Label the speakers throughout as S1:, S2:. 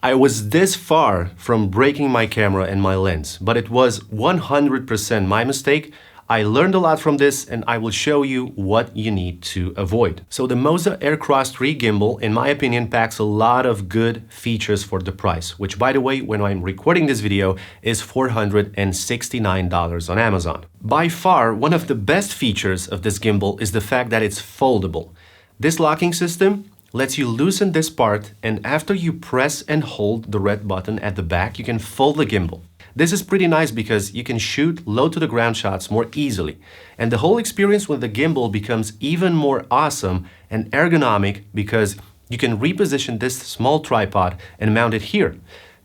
S1: I was this far from breaking my camera and my lens, but it was 100% my mistake. I learned a lot from this and I will show you what you need to avoid. So the Moza AirCross 3 gimbal, in my opinion, packs a lot of good features for the price, which by the way, when I'm recording this video, is $469 on Amazon. By far, one of the best features of this gimbal is the fact that it's foldable. This locking system lets you loosen this part, and after you press and hold the red button at the back, you can fold the gimbal. This is pretty nice because you can shoot low to the ground shots more easily. And the whole experience with the gimbal becomes even more awesome and ergonomic because you can reposition this small tripod and mount it here.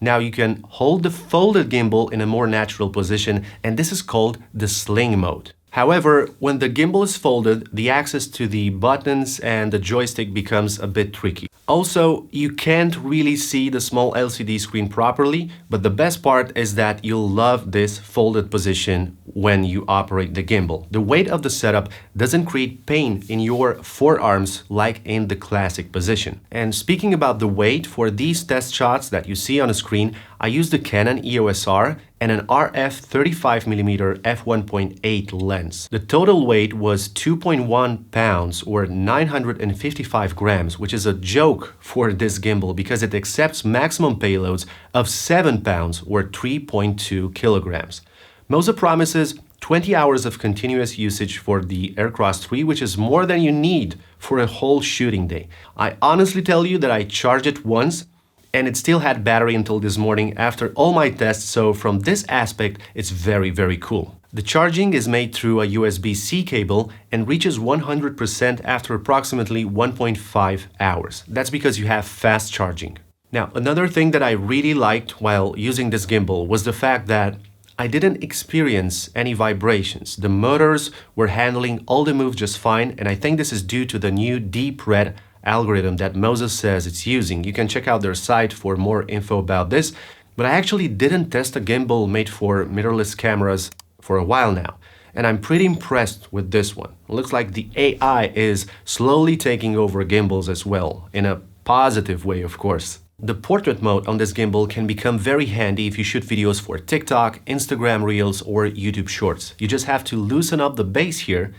S1: Now you can hold the folded gimbal in a more natural position, and this is called the sling mode. However, when the gimbal is folded, the access to the buttons and the joystick becomes a bit tricky. Also, you can't really see the small LCD screen properly, but the best part is that you'll love this folded position when you operate the gimbal. The weight of the setup doesn't create pain in your forearms like in the classic position. And speaking about the weight, for these test shots that you see on the screen, I used the Canon EOS R and an RF 35mm f1.8 lens. The total weight was 2.1 pounds or 955 grams, which is a joke for this gimbal because it accepts maximum payloads of 7 pounds or 3.2 kilograms. Moza promises 20 hours of continuous usage for the AirCross 3, which is more than you need for a whole shooting day. I honestly tell you that I charged it once and it still had battery until this morning after all my tests, so from this aspect, it's very, very cool. The charging is made through a USB-C cable and reaches 100% after approximately 1.5 hours. That's because you have fast charging. Now, another thing that I really liked while using this gimbal was the fact that I didn't experience any vibrations. The motors were handling all the moves just fine, and I think this is due to the new deep red algorithm that Moza says it's using. You can check out their site for more info about this, but I actually didn't test a gimbal made for mirrorless cameras for a while now, and I'm pretty impressed with this one. It looks like the AI is slowly taking over gimbals as well, in a positive way, of course. The portrait mode on this gimbal can become very handy if you shoot videos for TikTok, Instagram Reels, or YouTube Shorts. You just have to loosen up the base here,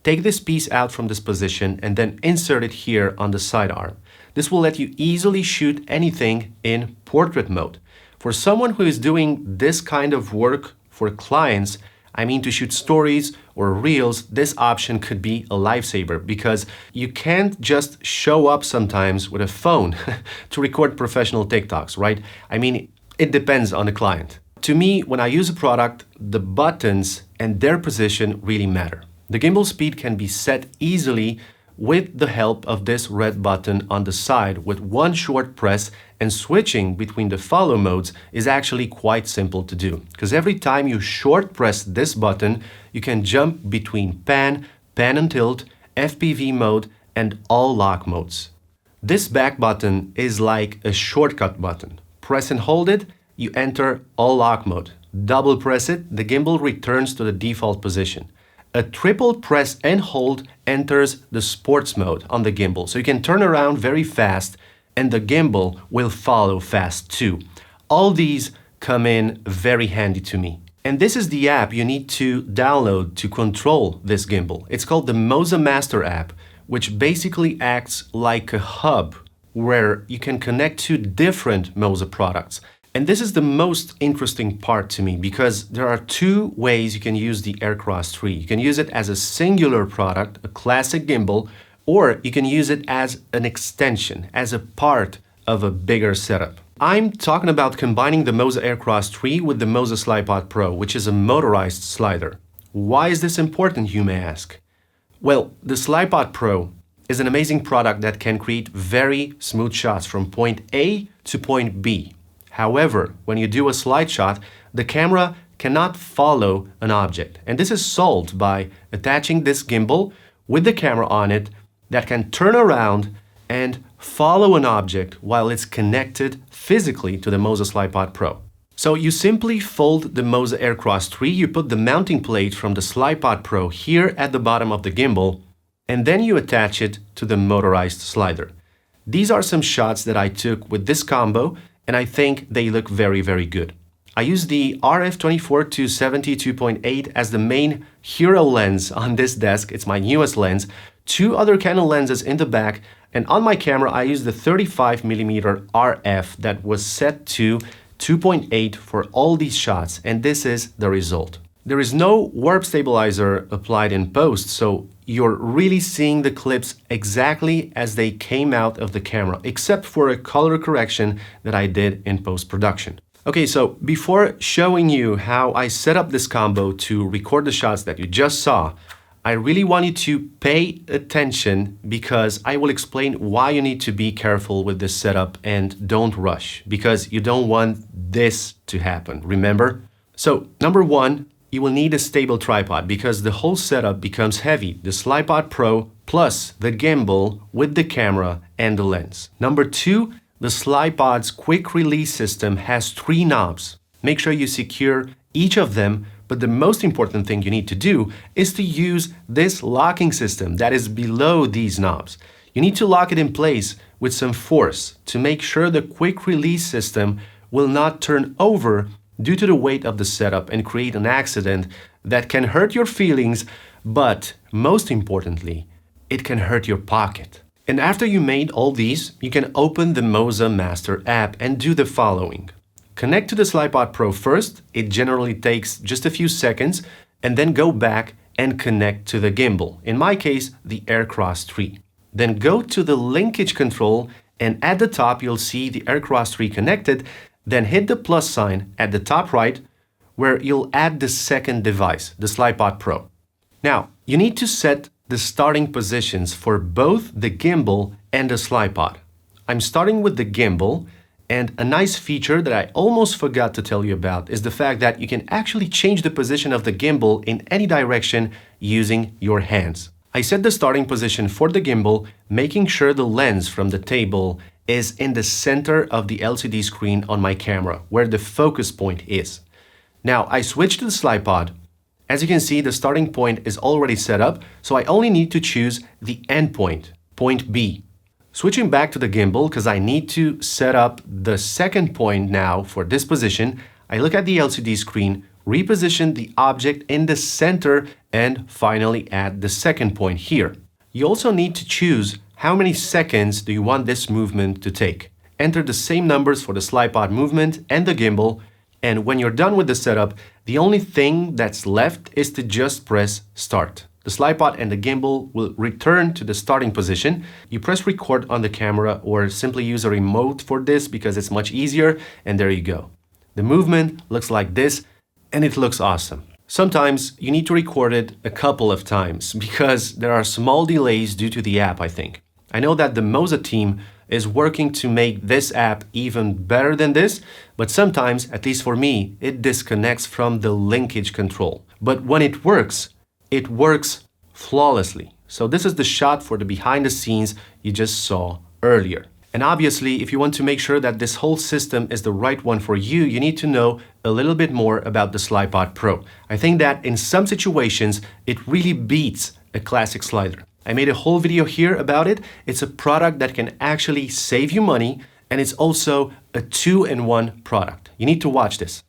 S1: take this piece out from this position, and then insert it here on the sidearm. This will let you easily shoot anything in portrait mode. For someone who is doing this kind of work for clients, I mean to shoot stories or reels, this option could be a lifesaver because you can't just show up sometimes with a phone to record professional TikToks, right? I mean, it depends on the client. To me, when I use a product, the buttons and their position really matter. The gimbal speed can be set easily with the help of this red button on the side with one short press, and switching between the follow modes is actually quite simple to do because every time you short press this button, you can jump between pan and tilt, FPV mode, and all lock modes. This back button is like a shortcut button. Press and hold it, you enter all lock mode. Double press it, the gimbal returns to the default position. A triple press and hold enters the sports mode on the gimbal, so you can turn around very fast and the gimbal will follow fast too. All these come in very handy to me. And this is the app you need to download to control this gimbal. It's called the Moza Master app, which basically acts like a hub where you can connect to different Moza products. And this is the most interesting part to me because there are two ways you can use the AirCross 3. You can use it as a singular product, a classic gimbal, or you can use it as an extension, as a part of a bigger setup. I'm talking about combining the Moza AirCross 3 with the Moza Slypod Pro, which is a motorized slider. Why is this important, you may ask? Well, the Slypod Pro is an amazing product that can create very smooth shots from point A to point B. However, when you do a slide shot, the camera cannot follow an object. And this is solved by attaching this gimbal with the camera on it that can turn around and follow an object while it's connected physically to the Moza Slypod Pro. So you simply fold the Moza AirCross 3, you put the mounting plate from the Slypod Pro here at the bottom of the gimbal, and then you attach it to the motorized slider. These are some shots that I took with this combo, and I think they look very, very good. I use the RF24 to 72.8 as the main hero lens on this desk. It's my newest lens. 2 other Canon lenses in the back, and on my camera I use the 35mm RF that was set to 2.8 for all these shots, and this is the result. There is no warp stabilizer applied in post, so you're really seeing the clips exactly as they came out of the camera, except for a color correction that I did in post-production. Okay, so before showing you how I set up this combo to record the shots that you just saw, I really want you to pay attention because I will explain why you need to be careful with this setup and don't rush, because you don't want this to happen, remember? So, number 1, you will need a stable tripod because the whole setup becomes heavy. The Slypod Pro plus the gimbal with the camera and the lens. Number 2, the Slypod's quick release system has 3 knobs. Make sure you secure each of them, but the most important thing you need to do is to use this locking system that is below these knobs. You need to lock it in place with some force to make sure the quick release system will not turn over due to the weight of the setup and create an accident that can hurt your feelings, but most importantly, it can hurt your pocket. And after you made all these, you can open the Moza Master app and do the following. Connect to the Slypod Pro first, it generally takes just a few seconds, and then go back and connect to the gimbal, in my case, the AirCross 3. Then go to the linkage control, and at the top you'll see the AirCross 3 connected, then hit the plus sign at the top right, where you'll add the second device, the Slypod Pro. Now, you need to set the starting positions for both the gimbal and the Slypod. I'm starting with the gimbal, and a nice feature that I almost forgot to tell you about is the fact that you can actually change the position of the gimbal in any direction using your hands. I set the starting position for the gimbal, making sure the lens from the table is in the center of the LCD screen on my camera, where the focus point is. Now, I switched to the Slypod. As you can see, the starting point is already set up, so I only need to choose the end point, point B. Switching back to the gimbal, because I need to set up the second point now for this position, I look at the LCD screen, reposition the object in the center, and finally add the second point here. You also need to choose how many seconds do you want this movement to take. Enter the same numbers for the Slypod movement and the gimbal, and when you're done with the setup, the only thing that's left is to just press start. The Slypod and the gimbal will return to the starting position. You press record on the camera or simply use a remote for this because it's much easier, and there you go. The movement looks like this, and it looks awesome. Sometimes you need to record it a couple of times because there are small delays due to the app, I think. I know that the Moza team is working to make this app even better than this, but sometimes, at least for me, it disconnects from the linkage control. But when it works flawlessly. So this is the shot for the behind the scenes you just saw earlier. And obviously, if you want to make sure that this whole system is the right one for you, you need to know a little bit more about the Slypod Pro. I think that in some situations, it really beats a classic slider. I made a whole video here about it. It's a product that can actually save you money, and it's also a 2-in-1 product. You need to watch this.